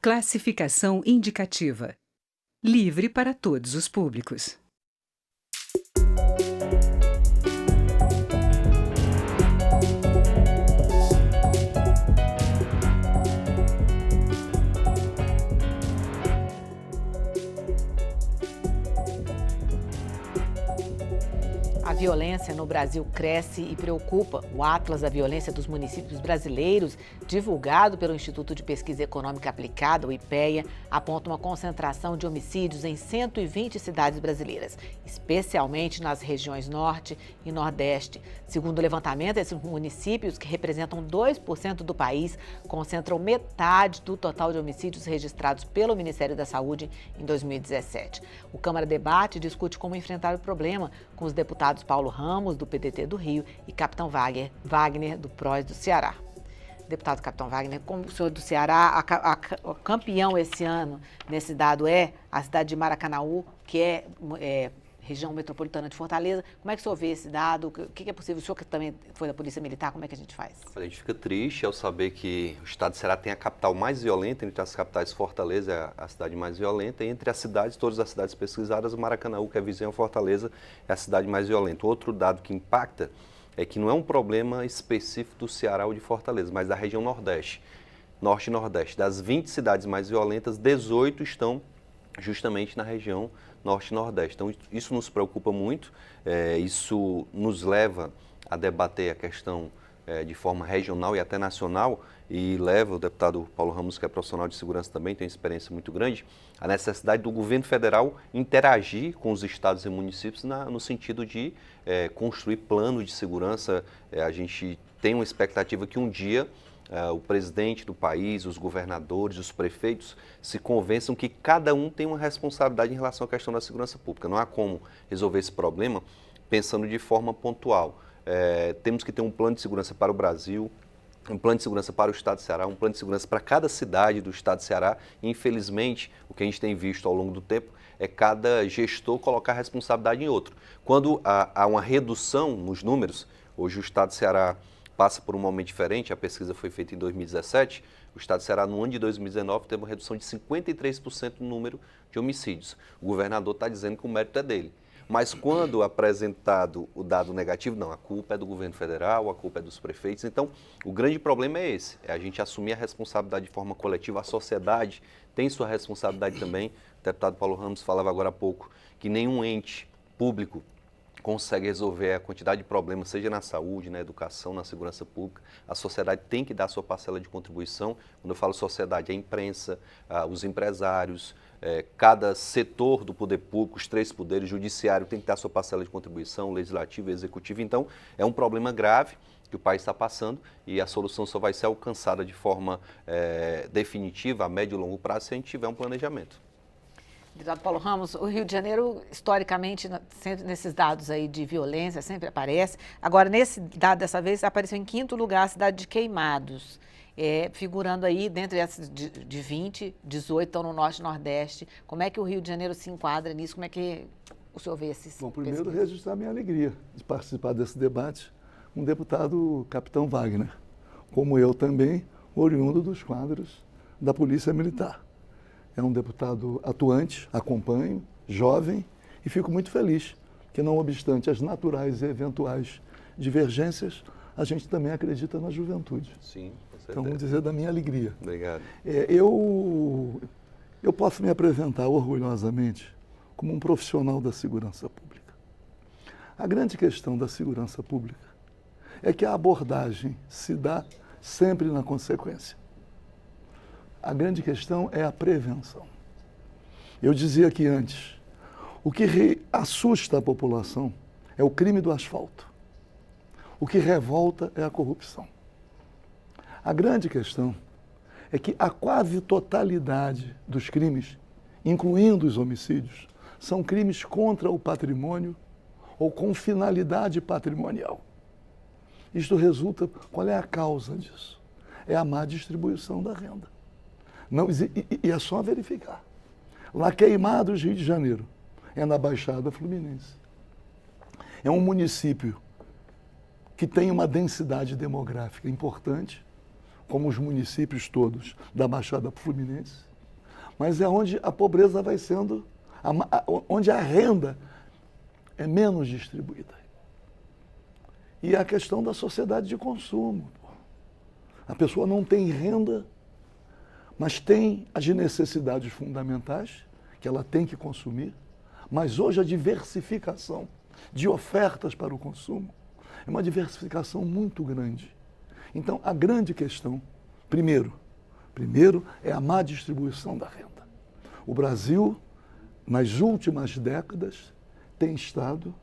Classificação indicativa. Livre para todos os públicos. A violência no Brasil cresce e preocupa. O Atlas da Violência dos Municípios Brasileiros, divulgado pelo Instituto de Pesquisa Econômica Aplicada, o IPEA, aponta uma concentração de homicídios em 120 cidades brasileiras, especialmente nas regiões Norte e Nordeste. Segundo o levantamento, esses municípios, que representam 2% do país, concentram metade do total de homicídios registrados pelo Ministério da Saúde em 2017. O Câmara Debate discute como enfrentar o problema com os deputados Paulo Ramos, do PDT do Rio, e Capitão Wagner, do PROS do Ceará. Deputado Capitão Wagner, como o senhor do Ceará, o campeão esse ano nesse dado é a cidade de Maracanaú, que é região metropolitana de Fortaleza. Como é que o senhor vê esse dado? O que é possível? O senhor que também foi da Polícia Militar, como é que a gente faz? A gente fica triste ao saber que o estado de Ceará tem a capital mais violenta, entre as capitais Fortaleza é a cidade mais violenta, e entre as cidades, todas as cidades pesquisadas, Maracanaú, que é vizinho a Fortaleza, é a cidade mais violenta. Outro dado que impacta é que não é um problema específico do Ceará ou de Fortaleza, mas da região Nordeste, Norte e Nordeste. Das 20 cidades mais violentas, 18 estão justamente na região Norte e Nordeste. Então, isso nos preocupa muito, isso nos leva a debater a questão de forma regional e até nacional, e leva o deputado Paulo Ramos, que é profissional de segurança também, tem experiência muito grande, a necessidade do governo federal interagir com os estados e municípios no sentido de construir planos de segurança. A gente tem uma expectativa que um dia o presidente do país, os governadores, os prefeitos se convençam que cada um tem uma responsabilidade em relação à questão da segurança pública. Não há como resolver esse problema pensando de forma pontual. Temos que ter um plano de segurança para o Brasil, um plano de segurança para o estado de Ceará, um plano de segurança para cada cidade do estado de Ceará. E, infelizmente, o que a gente tem visto ao longo do tempo é cada gestor colocar a responsabilidade em outro. Quando há uma redução nos números, hoje o estado de Ceará passa por um momento diferente, a pesquisa foi feita em 2017, o estado de Ceará no ano de 2019 teve uma redução de 53% no número de homicídios. O governador está dizendo que o mérito é dele. Mas quando apresentado o dado negativo, não, a culpa é do governo federal, a culpa é dos prefeitos. Então, o grande problema é esse, é a gente assumir a responsabilidade de forma coletiva. A sociedade tem sua responsabilidade também. O deputado Paulo Ramos falava agora há pouco que nenhum ente público consegue resolver a quantidade de problemas, seja na saúde, na educação, na segurança pública. A sociedade tem que dar sua parcela de contribuição. Quando eu falo sociedade, é a imprensa, os empresários, cada setor do poder público, os 3 poderes, judiciário tem que dar sua parcela de contribuição, legislativo e executivo. Então, é um problema grave que o país está passando e a solução só vai ser alcançada de forma definitiva, a médio e longo prazo, se a gente tiver um planejamento. Deputado Paulo Ramos, o Rio de Janeiro, historicamente, sempre nesses dados aí de violência, sempre aparece. Agora, nesse dado dessa vez, apareceu em 5º lugar a cidade de Queimados, figurando aí, dentre essas de 20, 18 estão no Norte e Nordeste. Como é que o Rio de Janeiro se enquadra nisso? Como é que o senhor vê esses Bom, primeiro, registrar minha alegria de participar desse debate com o deputado Capitão Wagner, como eu também, oriundo dos quadros da Polícia Militar. É um deputado atuante, acompanho, jovem, e fico muito feliz que, não obstante as naturais e eventuais divergências, a gente também acredita na juventude. Sim, com certeza. Então, vamos dizer da minha alegria. Obrigado. Eu posso me apresentar orgulhosamente como um profissional da segurança pública. A grande questão da segurança pública é que a abordagem se dá sempre na consequência. A grande questão é a prevenção. Eu dizia aqui antes, o que assusta a população é o crime do asfalto. O que revolta é a corrupção. A grande questão é que a quase totalidade dos crimes, incluindo os homicídios, são crimes contra o patrimônio ou com finalidade patrimonial. Isto resulta, qual é a causa disso? É a má distribuição da renda. Não, e é só verificar. Lá Queimados, Rio de Janeiro, é na Baixada Fluminense. É um município que tem uma densidade demográfica importante, como os municípios todos da Baixada Fluminense, mas é onde a pobreza vai sendo, onde a renda é menos distribuída. E a questão da sociedade de consumo. A pessoa não tem renda, mas tem as necessidades fundamentais que ela tem que consumir, mas hoje a diversificação de ofertas para o consumo é uma diversificação muito grande. Então, a grande questão, primeiro é a má distribuição da renda. O Brasil, nas últimas décadas, tem estado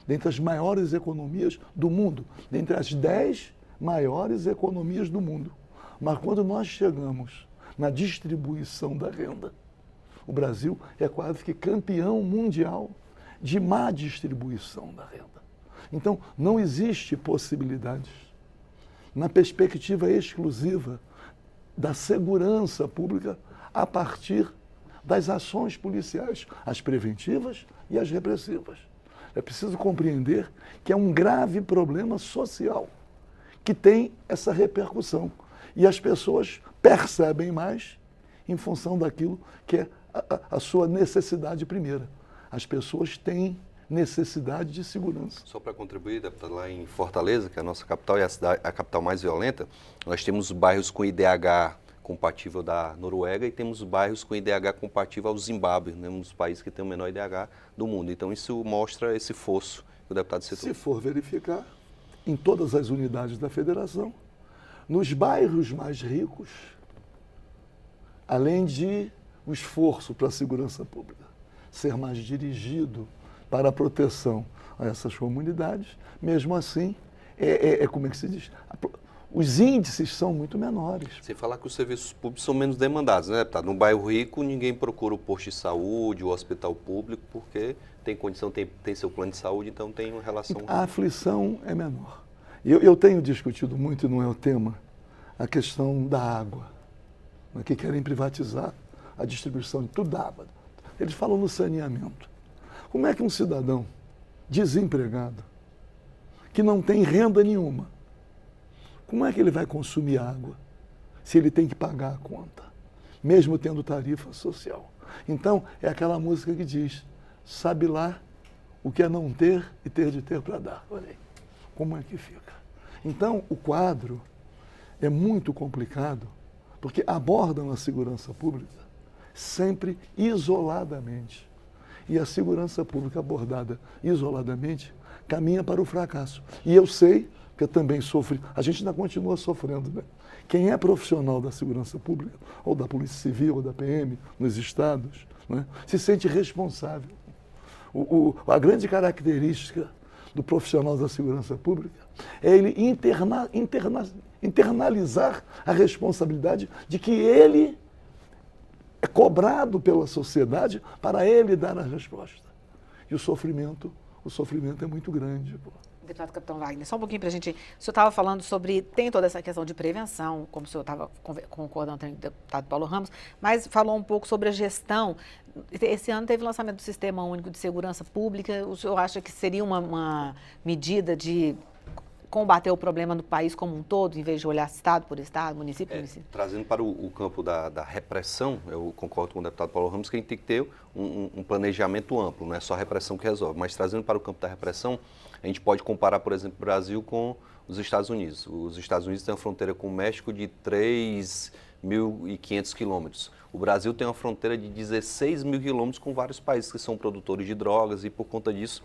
dentre as maiores economias do mundo, dentre as 10 maiores economias do mundo. Mas quando nós chegamos na distribuição da renda, o Brasil é quase que campeão mundial de má distribuição da renda. Então, não existe possibilidade, na perspectiva exclusiva da segurança pública, a partir das ações policiais, as preventivas e as repressivas. É preciso compreender que é um grave problema social que tem essa repercussão. E as pessoas percebem mais em função daquilo que é a sua necessidade primeira. As pessoas têm necessidade de segurança. Só para contribuir, deputado, lá em Fortaleza, que é a nossa capital e a capital mais violenta, nós temos bairros com IDH compatível da Noruega e temos bairros com IDH compatível ao Zimbábue, né, um dos países que tem o menor IDH do mundo. Então isso mostra esse fosso que o deputado citou. Se for verificar, em todas as unidades da federação, nos bairros mais ricos, além de o esforço para a segurança pública ser mais dirigido para a proteção a essas comunidades, mesmo assim, como é que se diz? Os índices são muito menores. Sem falar que os serviços públicos são menos demandados, né, deputado? No bairro rico, ninguém procura o posto de saúde, o hospital público, porque tem condição, tem seu plano de saúde, então tem uma relação... A aflição é menor. Eu tenho discutido muito, e não é o tema, a questão da água, né, que querem privatizar a distribuição de tudo da água. Eles falam no saneamento. Como é que um cidadão desempregado, que não tem renda nenhuma, como é que ele vai consumir água se ele tem que pagar a conta, mesmo tendo tarifa social? Então, é aquela música que diz, sabe lá o que é não ter e ter de ter para dar. Olha aí, como é que fica? Então, o quadro é muito complicado, porque abordam a segurança pública sempre isoladamente. E a segurança pública abordada isoladamente caminha para o fracasso. E eu sei que eu também sofro, a gente ainda continua sofrendo, né? Quem é profissional da segurança pública, ou da Polícia Civil, ou da PM, nos estados, né, se sente responsável. A grande característica do profissional da segurança pública é ele internalizar a responsabilidade de que ele é cobrado pela sociedade para ele dar a resposta. E o sofrimento é muito grande. Pô. Deputado Capitão Wagner, só um pouquinho para a gente... O senhor estava falando sobre... Tem toda essa questão de prevenção, como o senhor estava concordando com o deputado Paulo Ramos, mas falou um pouco sobre a gestão. Esse ano teve o lançamento do Sistema Único de Segurança Pública. O senhor acha que seria uma medida de combater o problema no país como um todo, em vez de olhar estado por estado, município por município? Trazendo para o campo da repressão, eu concordo com o deputado Paulo Ramos que a gente tem que ter um planejamento amplo, não é só a repressão que resolve, mas trazendo para o campo da repressão, a gente pode comparar, por exemplo, o Brasil com os Estados Unidos. Os Estados Unidos têm uma fronteira com o México de 3.500 quilômetros. O Brasil tem uma fronteira de 16 mil quilômetros com vários países que são produtores de drogas e, por conta disso,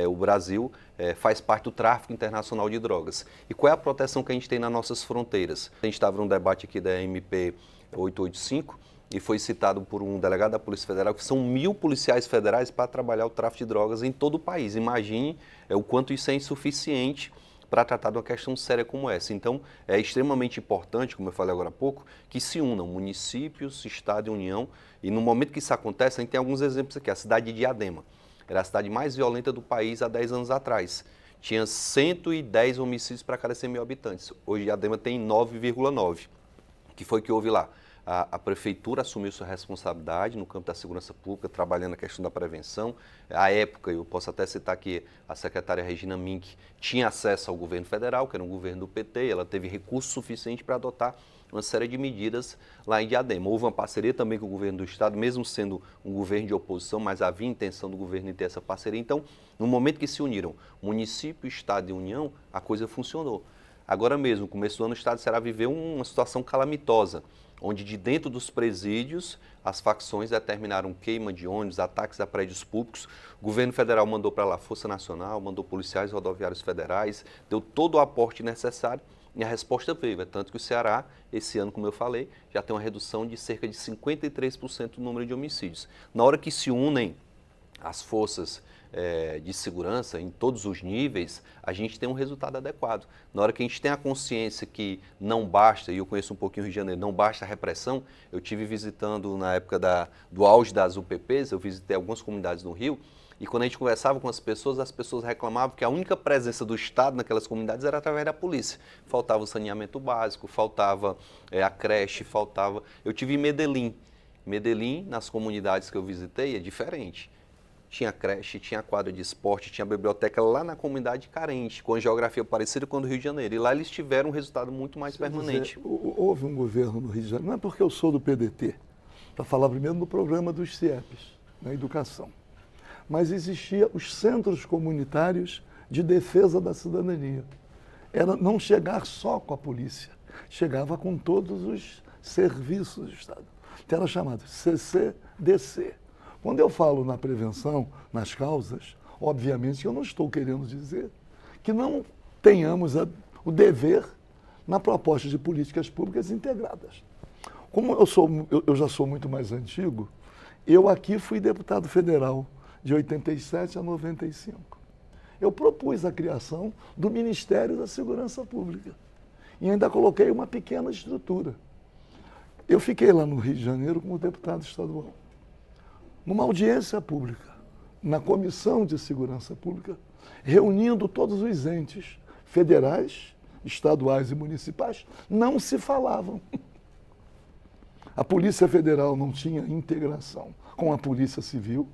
o Brasil faz parte do tráfico internacional de drogas. E qual é a proteção que a gente tem nas nossas fronteiras? A gente estava num debate aqui da MP 885 e foi citado por um delegado da Polícia Federal que são 1.000 policiais federais para trabalhar o tráfico de drogas em todo o país. Imagine o quanto isso é insuficiente para tratar de uma questão séria como essa. Então, é extremamente importante, como eu falei agora há pouco, que se unam municípios, Estado e União. E no momento que isso acontece, a gente tem alguns exemplos aqui. A cidade de Diadema era a cidade mais violenta do país há 10 anos atrás. Tinha 110 homicídios para cada 100 mil habitantes. Hoje, Diadema tem 9,9. O que foi que houve lá? a prefeitura assumiu sua responsabilidade no campo da segurança pública, trabalhando a questão da prevenção. À época, eu posso até citar que a secretária Regina Mink tinha acesso ao governo federal, que era um governo do PT, ela teve recurso suficiente para adotar uma série de medidas lá em Diadema. Houve uma parceria também com o governo do estado, mesmo sendo um governo de oposição, mas havia intenção do governo em ter essa parceria. Então, no momento que se uniram município, estado e União, a coisa funcionou. Agora mesmo, no começo do ano, o estado do Ceará viveu uma situação calamitosa, onde de dentro dos presídios as facções determinaram queima de ônibus, ataques a prédios públicos. O governo federal mandou para lá a Força Nacional, mandou policiais rodoviários federais, deu todo o aporte necessário e a resposta veio. É tanto que o Ceará, esse ano, como eu falei, já tem uma redução de cerca de 53% do número de homicídios. Na hora que se unem as forças de segurança em todos os níveis, a gente tem um resultado adequado. Na hora que a gente tem a consciência que não basta, e eu conheço um pouquinho o Rio de Janeiro, não basta a repressão, eu tive visitando na época do auge das UPPs, eu visitei algumas comunidades no Rio, e quando a gente conversava com as pessoas reclamavam que a única presença do Estado naquelas comunidades era através da polícia. Faltava o saneamento básico, faltava a creche, faltava... Eu tive em Medellín. Medellín, nas comunidades que eu visitei, é diferente. Tinha creche, tinha quadra de esporte, tinha biblioteca lá na comunidade carente, com a geografia parecida com a do Rio de Janeiro. E lá eles tiveram um resultado muito mais permanente. Houve um governo no Rio de Janeiro, não é porque eu sou do PDT, para falar primeiro no programa dos CIEPs, na educação. Mas existia os centros comunitários de defesa da cidadania. Era não chegar só com a polícia, chegava com todos os serviços do Estado. Então era chamado CCDC. Quando eu falo na prevenção, nas causas, obviamente eu não estou querendo dizer que não tenhamos o dever na proposta de políticas públicas integradas. Como eu já sou muito mais antigo, eu aqui fui deputado federal de 87 a 95. Eu propus a criação do Ministério da Segurança Pública e ainda coloquei uma pequena estrutura. Eu fiquei lá no Rio de Janeiro como deputado estadual. Numa audiência pública, na Comissão de Segurança Pública, reunindo todos os entes federais, estaduais e municipais, não se falavam. A Polícia Federal não tinha integração com a Polícia Civil,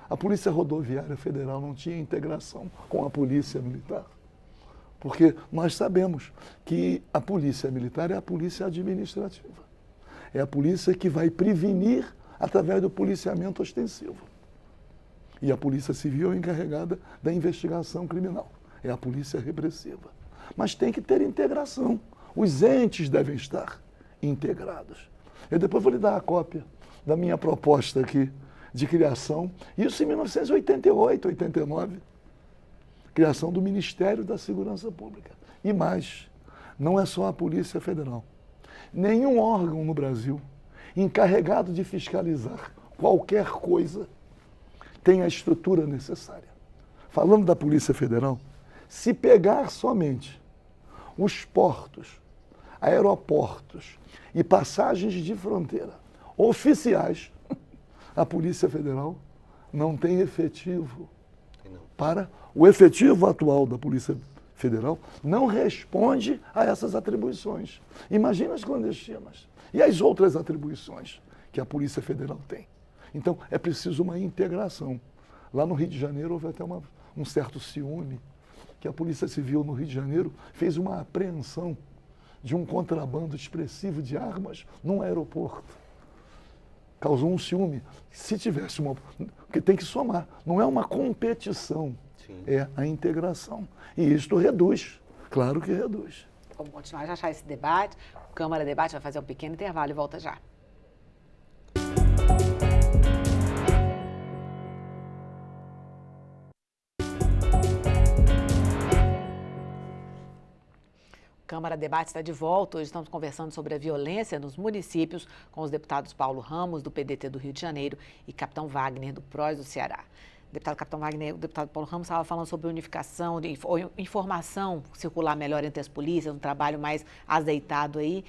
a Polícia Rodoviária Federal não tinha integração com a Polícia Militar. Porque nós sabemos que a Polícia Militar é a polícia administrativa. É a polícia que vai prevenir através do policiamento ostensivo. E a Polícia Civil é encarregada da investigação criminal. É a polícia repressiva. Mas tem que ter integração. Os entes devem estar integrados. Eu depois vou lhe dar a cópia da minha proposta aqui de criação, isso em 1988, 89, criação do Ministério da Segurança Pública. E mais, não é só a Polícia Federal. Nenhum órgão no Brasil encarregado de fiscalizar qualquer coisa tem a estrutura necessária. Falando da Polícia Federal, se pegar somente os portos, aeroportos e passagens de fronteira oficiais, a Polícia Federal não tem efetivo para... O efetivo atual da Polícia Federal não responde a essas atribuições. Imagina as clandestinas e as outras atribuições que a Polícia Federal tem. Então, é preciso uma integração. Lá no Rio de Janeiro houve até um certo ciúme, que a Polícia Civil no Rio de Janeiro fez uma apreensão de um contrabando expressivo de armas num aeroporto. Causou um ciúme. Se tivesse porque tem que somar, não é uma competição, sim, é a integração. E isto reduz, claro que reduz. Vamos continuar já esse debate. O Câmara Debate vai fazer um pequeno intervalo e volta já. Câmara Debate está de volta. Hoje estamos conversando sobre a violência nos municípios com os deputados Paulo Ramos, do PDT do Rio de Janeiro, e Capitão Wagner, do PROS do Ceará. O deputado Capitão Wagner, o deputado Paulo Ramos estava falando sobre unificação, informação circular melhor entre as polícias, um trabalho mais azeitado aí.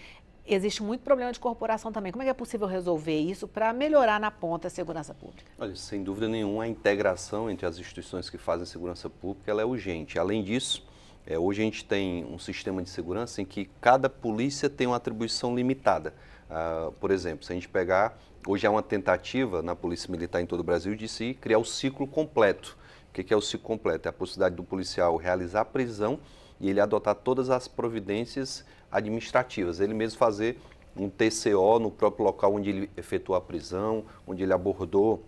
Existe muito problema de corporação também. Como é que é possível resolver isso para melhorar na ponta a segurança pública? Olha, sem dúvida nenhuma, a integração entre as instituições que fazem segurança pública ela é urgente. Além disso, hoje a gente tem um sistema de segurança em que cada polícia tem uma atribuição limitada. Por exemplo, se a gente pegar, hoje há uma tentativa na Polícia Militar em todo o Brasil de se criar o ciclo completo. O que é o ciclo completo? É a possibilidade do policial realizar a prisão e ele adotar todas as providências administrativas, ele mesmo fazer um TCO no próprio local onde ele efetuou a prisão, onde ele abordou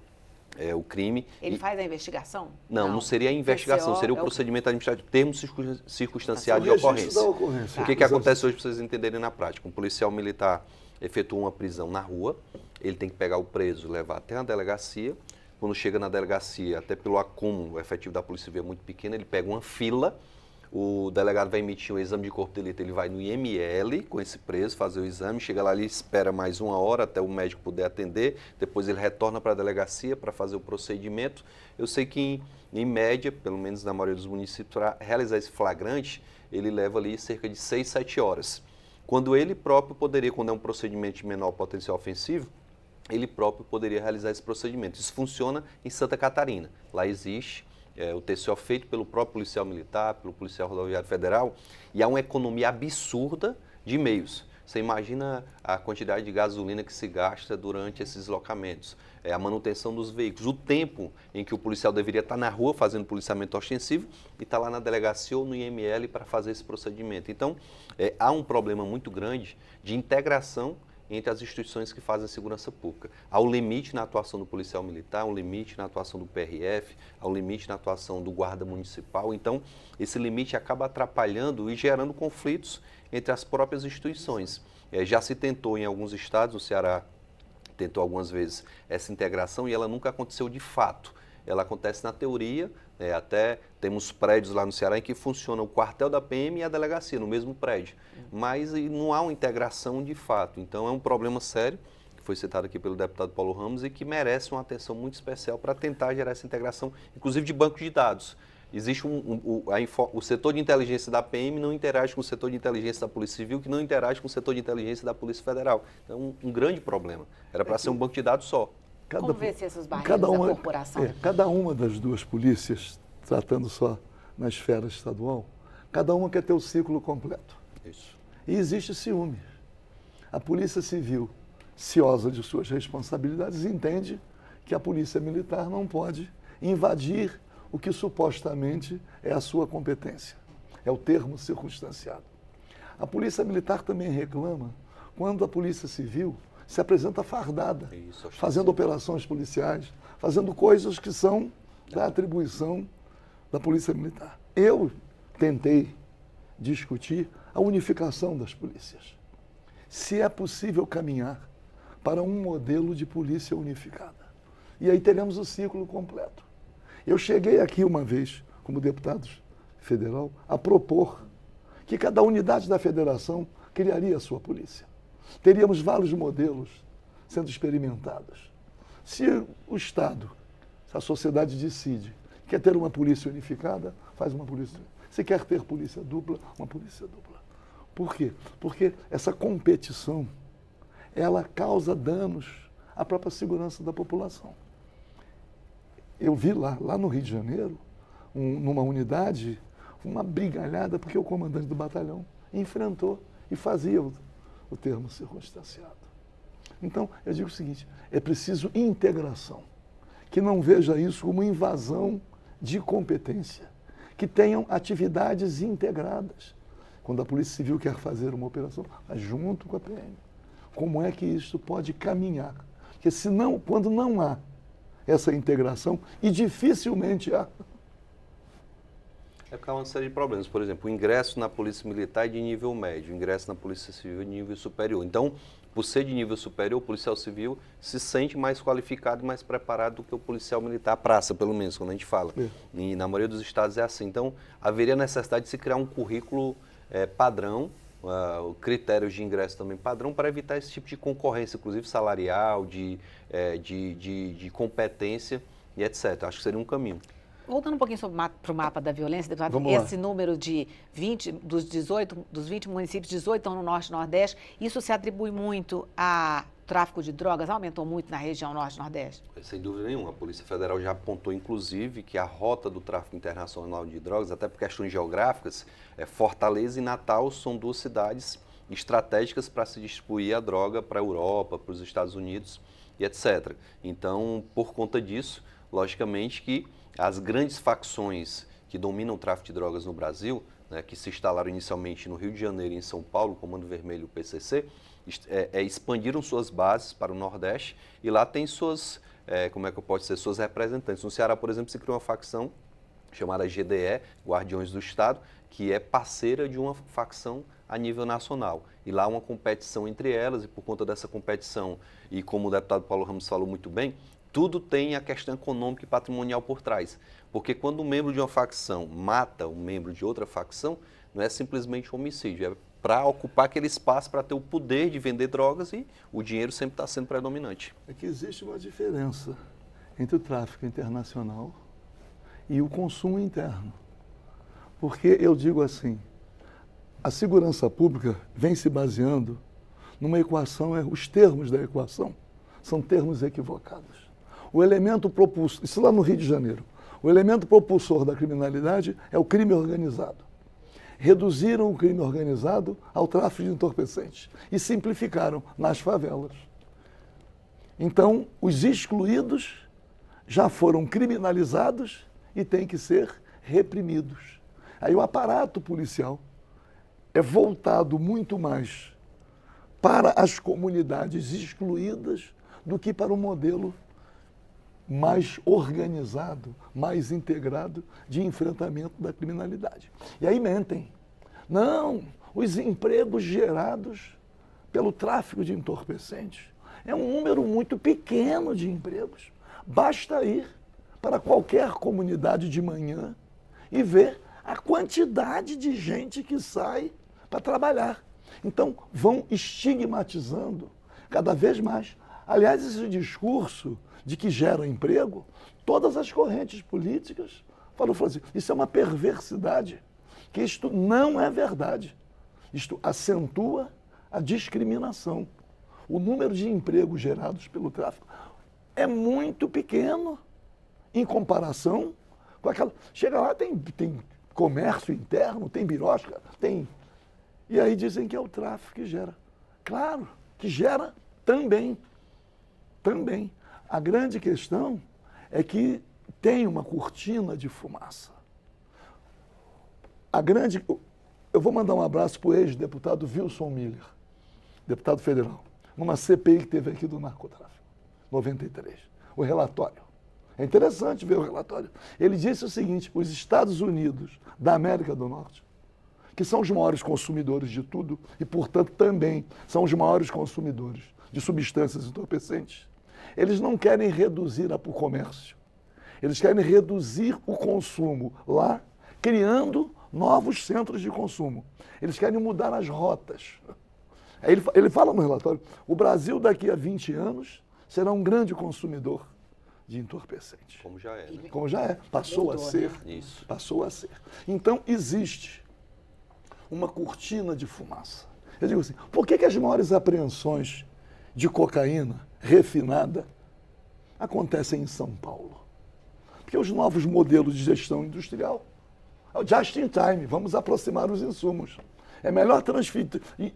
o crime. Ele faz a investigação? Não seria a investigação, TCO seria o procedimento administrativo, termo circunstanciado de ocorrência. O que acontece hoje, para vocês entenderem na prática? Um policial militar efetua uma prisão na rua, ele tem que pegar o preso, levar até a delegacia. Quando chega na delegacia, até pelo acúmulo efetivo da Polícia Civil é muito pequeno, ele pega uma fila, o delegado vai emitir um exame de corpo de delito, ele vai no IML com esse preso, fazer o exame, chega lá, ele espera mais 1 hora até o médico poder atender, depois ele retorna para a delegacia para fazer o procedimento. Eu sei que, em média, pelo menos na maioria dos municípios, para realizar esse flagrante, ele leva ali cerca de 6, 7 horas. Quando ele próprio poderia, quando é um procedimento de menor potencial ofensivo, ele próprio poderia realizar esse procedimento. Isso funciona em Santa Catarina. Lá existe o TCO feito pelo próprio policial militar, pelo policial rodoviário federal, e há uma economia absurda de meios. Você imagina a quantidade de gasolina que se gasta durante esses deslocamentos, a manutenção dos veículos, o tempo em que o policial deveria estar na rua fazendo policiamento ostensivo e está lá na delegacia ou no IML para fazer esse procedimento. Então, há um problema muito grande de integração entre as instituições que fazem a segurança pública. Há um limite na atuação do policial militar, um limite na atuação do PRF, há um limite na atuação do guarda municipal. Então, esse limite acaba atrapalhando e gerando conflitos entre as próprias instituições. Já se tentou em alguns estados, o Ceará tentou algumas vezes essa integração e ela nunca aconteceu de fato. Ela acontece na teoria, até temos prédios lá no Ceará em que funciona o quartel da PM e a delegacia no mesmo prédio, mas não há uma integração de fato. Então é um problema sério, que foi citado aqui pelo deputado Paulo Ramos e que merece uma atenção muito especial para tentar gerar essa integração, inclusive de banco de dados. Existe o setor de inteligência da PM não interage com o setor de inteligência da Polícia Civil, que não interage com o setor de inteligência da Polícia Federal. Então um grande problema. Era para ser um banco de dados só. Como vencer essas barreiras da corporação? Cada uma das duas polícias, tratando só na esfera estadual, cada uma quer ter o ciclo completo. Isso. E existe ciúme. A Polícia Civil, ciosa de suas responsabilidades, entende que a Polícia Militar não pode invadir o que supostamente é a sua competência. É o termo circunstanciado. A Polícia Militar também reclama quando a Polícia Civil se apresenta fardada, fazendo operações policiais, fazendo coisas que são da atribuição da Polícia Militar. Eu tentei discutir a unificação das polícias. Se é possível caminhar para um modelo de polícia unificada. E aí teremos o ciclo completo. Eu cheguei aqui uma vez, como deputado federal, a propor que cada unidade da federação criaria a sua polícia. Teríamos vários modelos sendo experimentados. Se o Estado, se a sociedade decide, quer ter uma polícia unificada, faz uma polícia. Se quer ter polícia dupla, uma polícia dupla. Por quê? Porque essa competição, ela causa danos à própria segurança da população. Eu vi lá no Rio de Janeiro, numa unidade, uma brigalhada, porque o comandante do batalhão enfrentou e fazia o termo circunstanciado. Então, eu digo o seguinte, é preciso integração, que não veja isso como invasão de competência, que tenham atividades integradas. Quando a Polícia Civil quer fazer uma operação, faz junto com a PM. Como é que isso pode caminhar? Porque senão, quando não há essa integração, e dificilmente há. É porque há uma série de problemas. Por exemplo, o ingresso na Polícia Militar é de nível médio, o ingresso na Polícia Civil é de nível superior. Então, por ser de nível superior, o policial civil se sente mais qualificado e mais preparado do que o policial militar, praça, pelo menos, quando a gente fala. E na maioria dos estados é assim. Então, haveria necessidade de se criar um currículo padrão, critérios de ingresso também padrão, para evitar esse tipo de concorrência, inclusive salarial, de competência e etc. Acho que seria um caminho. Voltando um pouquinho para o mapa da violência, deputado, esse número de 20, dos 20 municípios, 18 estão no Norte e Nordeste, isso se atribui muito a tráfico de drogas? Aumentou muito na região Norte e Nordeste? Sem dúvida nenhuma. A Polícia Federal já apontou, inclusive, que a rota do tráfico internacional de drogas, até por questões geográficas, Fortaleza e Natal são duas cidades estratégicas para se distribuir a droga para a Europa, para os Estados Unidos e etc. Então, por conta disso, logicamente que as grandes facções que dominam o tráfico de drogas no Brasil, né, que se instalaram inicialmente no Rio de Janeiro e em São Paulo, o Comando Vermelho e o PCC, expandiram suas bases para o Nordeste e lá tem suas, suas representantes. No Ceará, por exemplo, se criou uma facção chamada GDE, Guardiões do Estado, que é parceira de uma facção a nível nacional. E lá há uma competição entre elas, e por conta dessa competição, e como o deputado Paulo Ramos falou muito bem, tudo tem a questão econômica e patrimonial por trás. Porque quando um membro de uma facção mata um membro de outra facção, não é simplesmente um homicídio, é para ocupar aquele espaço, para ter o poder de vender drogas, e o dinheiro sempre está sendo predominante. É que existe uma diferença entre o tráfico internacional e o consumo interno. Porque eu digo assim, a segurança pública vem se baseando numa equação, os termos da equação são termos equivocados. O elemento propulsor, isso lá no Rio de Janeiro, o elemento propulsor da criminalidade é o crime organizado. Reduziram o crime organizado ao tráfico de entorpecentes e simplificaram nas favelas. Então, os excluídos já foram criminalizados e têm que ser reprimidos. Aí o aparato policial é voltado muito mais para as comunidades excluídas do que para um modelo mais organizado, mais integrado de enfrentamento da criminalidade. E aí mentem. Não, os empregos gerados pelo tráfico de entorpecentes é um número muito pequeno de empregos. Basta ir para qualquer comunidade de manhã e ver a quantidade de gente que sai para trabalhar. Então, vão estigmatizando cada vez mais. Aliás, esse discurso de que gera emprego, todas as correntes políticas falam assim, isso é uma perversidade, que isto não é verdade. Isto acentua a discriminação. O número de empregos gerados pelo tráfico é muito pequeno em comparação com aquela... Chega lá, tem comércio interno, tem birosca, tem... E aí dizem que é o tráfico que gera. Claro, que gera também. Também. A grande questão é que tem uma cortina de fumaça. Eu vou mandar um abraço para o ex-deputado Wilson Miller, deputado federal, numa CPI que teve aqui do narcotráfico, 93. O relatório. É interessante ver o relatório. Ele disse o seguinte, os Estados Unidos da América do Norte, que são os maiores consumidores de tudo e, portanto, também são os maiores consumidores de substâncias entorpecentes, eles não querem reduzir o comércio. Eles querem reduzir o consumo lá, criando novos centros de consumo. Eles querem mudar as rotas. Ele fala no relatório, o Brasil daqui a 20 anos será um grande consumidor de entorpecentes. Como já é, né? Como já é. Passou a ser. Isso. Passou a ser. Então, existe uma cortina de fumaça. Eu digo assim, por que as maiores apreensões de cocaína refinada acontecem em São Paulo? Porque os novos modelos de gestão industrial, just in time, vamos aproximar os insumos. É melhor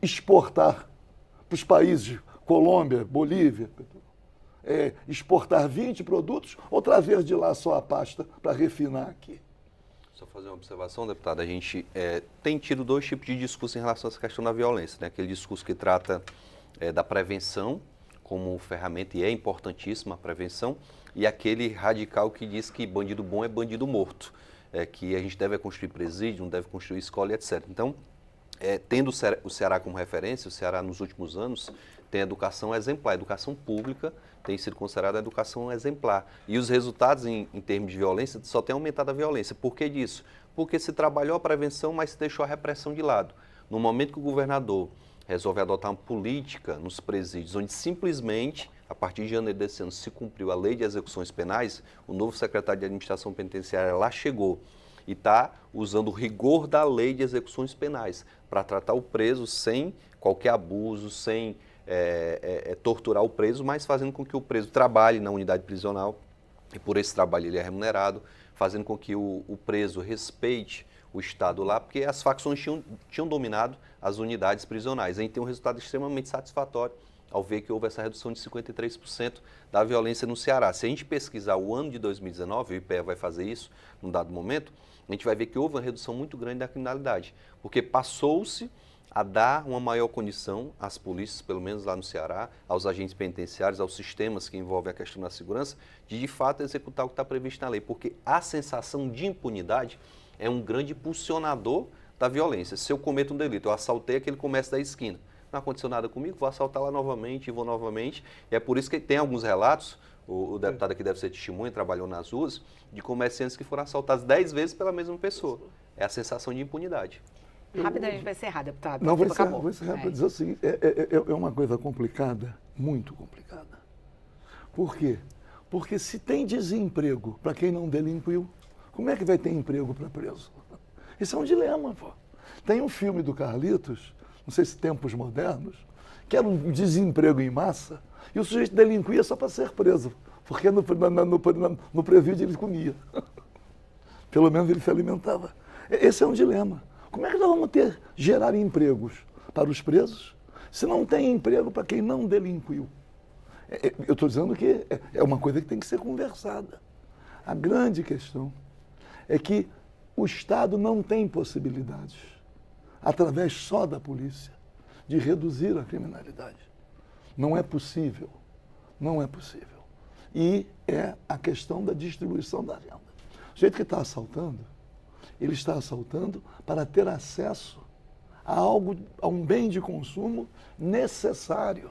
exportar para os países, Colômbia, Bolívia, exportar 20 produtos ou trazer de lá só a pasta para refinar aqui? Só fazer uma observação, deputado, a gente tem tido dois tipos de discurso em relação a essa questão da violência, né? Aquele discurso que trata da prevenção como ferramenta, e é importantíssima a prevenção, e aquele radical que diz que bandido bom é bandido morto, que a gente deve construir presídio, não deve construir escola, etc. Então, tendo o Ceará como referência, o Ceará nos últimos anos tem educação exemplar, a educação pública tem sido considerada a educação exemplar. E os resultados em termos de violência só têm aumentado a violência. Por que disso? Porque se trabalhou a prevenção, mas se deixou a repressão de lado. No momento que o governador resolve adotar uma política nos presídios, onde simplesmente, a partir de janeiro desse ano, se cumpriu a lei de execuções penais, o novo secretário de administração penitenciária lá chegou e está usando o rigor da lei de execuções penais para tratar o preso sem qualquer abuso, sem torturar o preso, mas fazendo com que o preso trabalhe na unidade prisional, e por esse trabalho ele é remunerado, fazendo com que o preso respeite o Estado lá, porque as facções tinham dominado as unidades prisionais. A gente tem um resultado extremamente satisfatório ao ver que houve essa redução de 53% da violência no Ceará. Se a gente pesquisar o ano de 2019, o IPEA vai fazer isso num dado momento, a gente vai ver que houve uma redução muito grande da criminalidade, porque passou-se a dar uma maior condição às polícias, pelo menos lá no Ceará, aos agentes penitenciários, aos sistemas que envolvem a questão da segurança, de fato executar o que está previsto na lei, porque a sensação de impunidade é um grande impulsionador da violência. Se eu cometo um delito, eu assaltei aquele comércio da esquina, não aconteceu nada comigo, vou assaltar lá novamente, vou novamente, e é por isso que tem alguns relatos, o deputado aqui deve ser testemunha, trabalhou nas ruas, de comerciantes que foram assaltados 10 vezes pela mesma pessoa. É a sensação de impunidade. Rapidamente vai encerrar, deputado. Não, vou encerrar para dizer o seguinte, é uma coisa complicada, muito complicada. Por quê? Porque se tem desemprego para quem não delinquiu, como é que vai ter emprego para preso? Isso é um dilema, pô. Tem um filme do Carlitos, não sei se Tempos Modernos, que era um desemprego em massa, e o sujeito delinquia só para ser preso, porque no presídio ele comia. Pelo menos ele se alimentava. Esse é um dilema. Como é que nós vamos gerar empregos para os presos se não tem emprego para quem não delinquiu? Eu estou dizendo que é uma coisa que tem que ser conversada. A grande questão é que o Estado não tem possibilidades, através só da polícia, de reduzir a criminalidade. Não é possível. Não é possível. E é a questão da distribuição da renda. O jeito que está assaltando, ele está assaltando para ter acesso a um bem de consumo necessário.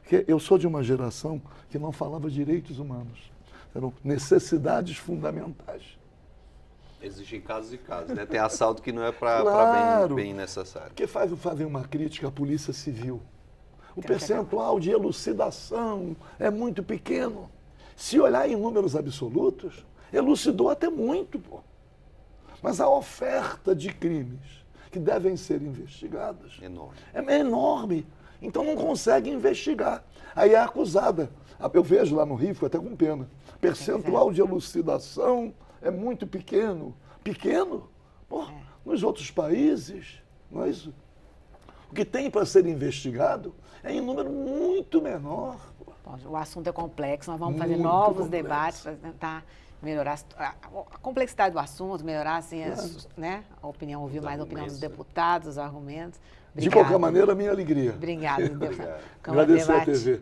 Porque eu sou de uma geração que não falava direitos humanos, eram necessidades fundamentais. Existem casos e casos, né? Tem assalto que não é para bem necessário. Porque fazem uma crítica à polícia civil. O percentual de elucidação é muito pequeno. Se olhar em números absolutos, elucidou até muito, pô. Mas a oferta de crimes que devem ser investigados é enorme. Então não consegue investigar. Aí é acusada. Eu vejo lá no Rio, fico até com pena. Percentual de elucidação é muito pequeno. Pequeno? Pô, nos outros países, não é isso? O que tem para ser investigado é em número muito menor. Bom, o assunto é complexo, nós vamos fazer novos debates para tentar melhorar a complexidade do assunto, melhorar assim, a opinião, ouvir mais a opinião dos deputados, os argumentos. Obrigada. De qualquer maneira, a minha alegria. Obrigada, deputado. Agradecer a TV.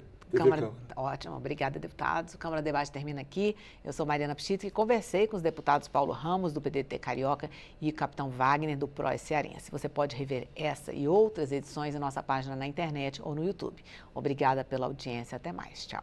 Ótimo, obrigada, deputados. O Câmara Debate termina aqui. Eu sou Mariana Pschitz e conversei com os deputados Paulo Ramos, do PDT Carioca, e o capitão Wagner, do PROS Cearense. Você pode rever essa e outras edições em nossa página na internet ou no YouTube. Obrigada pela audiência. Até mais. Tchau.